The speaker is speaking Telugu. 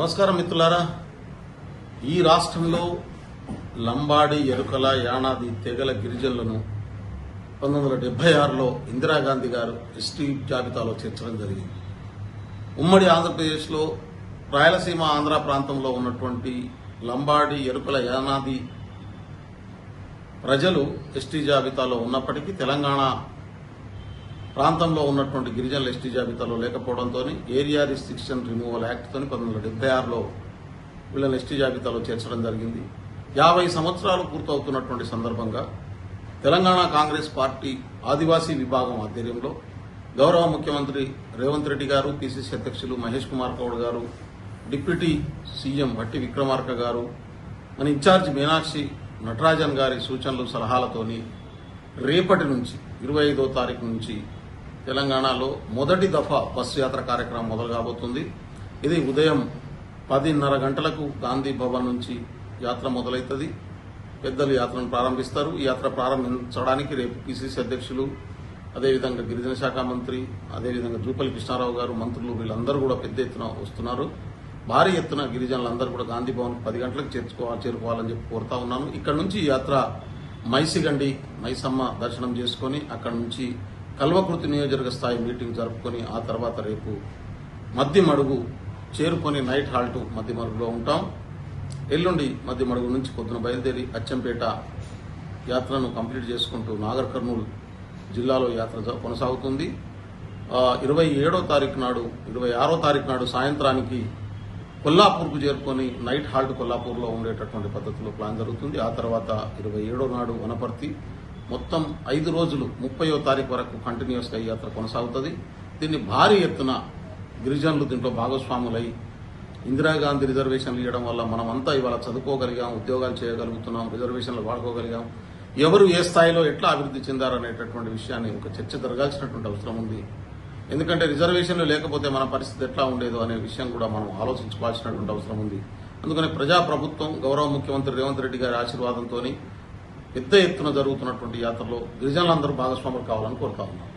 నమస్కారం మిత్రులారా. ఈ రాష్ట్రంలో లంబాడి, ఎరుకల, యానాది తెగల గిరిజనులను 1976లో ఇందిరాగాంధీ గారు ఎస్టీ జాబితాలో చేర్చడం జరిగింది. ఉమ్మడి ఆంధ్రప్రదేశ్లో రాయలసీమ, ఆంధ్ర ప్రాంతంలో ఉన్నటువంటి లంబాడి, ఎరుకల, యానాది ప్రజలు ఎస్టీ జాబితాలో ఉన్నప్పటికీ తెలంగాణ ప్రాంతంలో ఉన్నటువంటి గిరిజనుల ఎస్టీ జాబితాలో లేకపోవడంతో ఏరియా రిస్ట్రిక్షన్ రిమూవల్ యాక్ట్తో 1976లో వీళ్ళని ఎస్టీ జాబితాలో చేర్చడం జరిగింది. 50 సంవత్సరాలు పూర్తవుతున్నటువంటి సందర్భంగా తెలంగాణ కాంగ్రెస్ పార్టీ ఆదివాసీ విభాగం ఆధ్వర్యంలో గౌరవ ముఖ్యమంత్రి రేవంత్ రెడ్డి గారు, పిసిసి అధ్యక్షులు మహేష్ కుమార్ గౌడ్ గారు, డిప్యూటీ సీఎం భట్టి విక్రమార్క గారు, మన ఇన్ఛార్జ్ మీనాక్షి నటరాజన్ గారి సూచనలు, సలహాలతోని రేపటి నుంచి 25వ తారీఖు నుంచి తెలంగాణలో మొదటి దఫా బస్సు యాత్ర కార్యక్రమం మొదలు కాబోతుంది. ఇది ఉదయం 10:30 గంటలకు గాంధీ భవన్ నుంచి యాత్ర మొదలవుతుంది. పెద్దలు యాత్రను ప్రారంభిస్తారు. ఈ యాత్ర ప్రారంభించడానికి రేపు పిసిసి అధ్యక్షులు, అదేవిధంగా గిరిజన శాఖ మంత్రి, అదేవిధంగా జూపల్లి కృష్ణారావు గారు, మంత్రులు వీళ్ళందరూ కూడా పెద్ద ఎత్తున వస్తున్నారు. భారీ ఎత్తున గిరిజనులందరూ కూడా గాంధీ భవన్ 10 గంటలకు చేరుకోవాలని చెప్పి కోరుతా ఉన్నాను. ఇక్కడ నుంచి ఈ యాత్ర మైసిగండి మైసమ్మ దర్శనం చేసుకుని అక్కడ నుంచి కల్వకుర్తి నియోజకవర్గ స్థాయి మీటింగ్ జరుపుకొని ఆ తర్వాత రేపు మద్దిమడుగు చేరుకొని నైట్ హాల్ట్ మద్దిమడుగులో ఉంటాం. ఎల్లుండి మద్దిమడుగు నుంచి పొద్దున బయలుదేరి అచ్చంపేట యాత్రను కంప్లీట్ చేసుకుంటూ నాగర్ కర్నూలు జిల్లాలో యాత్ర కొనసాగుతుంది. 27వ తారీఖు నాడు 26వ తారీఖు నాడు సాయంత్రానికి కొల్లాపూర్కు చేరుకొని నైట్ హాల్ట్ కొల్లాపూర్లో ఉండేటటువంటి పద్ధతిలో ప్లాన్ జరుగుతుంది. ఆ తర్వాత 27వ నాడు వనపర్తి, మొత్తం 5 రోజులు 30వ తారీఖు వరకు కంటిన్యూస్గా ఈ యాత్ర కొనసాగుతుంది. దీన్ని భారీ ఎత్తున గిరిజనులు దీంట్లో భాగస్వాములై ఇందిరాగాంధీ రిజర్వేషన్లు ఇవ్వడం వల్ల మనమంతా ఇవాళ చదువుకోగలిగాం, ఉద్యోగాలు చేయగలుగుతున్నాం, రిజర్వేషన్లు వాడుకోగలిగాం. ఎవరు ఏ స్థాయిలో ఎట్లా అభివృద్ధి చెందారనేటటువంటి విషయాన్ని ఒక చర్చ జరగాల్సినటువంటి అవసరం ఉంది. ఎందుకంటే రిజర్వేషన్లు లేకపోతే మన పరిస్థితి ఎట్లా ఉండేదో అనే విషయం కూడా మనం ఆలోచించుకోవాల్సినటువంటి అవసరం ఉంది. అందుకని ప్రజాప్రభుత్వం, గౌరవ ముఖ్యమంత్రి రేవంత్ రెడ్డి గారి ఆశీర్వాదంతో పెద్ద ఎత్తున జరుగుతున్నటువంటి యాత్రలో గిరిజనులందరూ భాగస్వాములు కావాలని కోరుతా ఉన్నాం.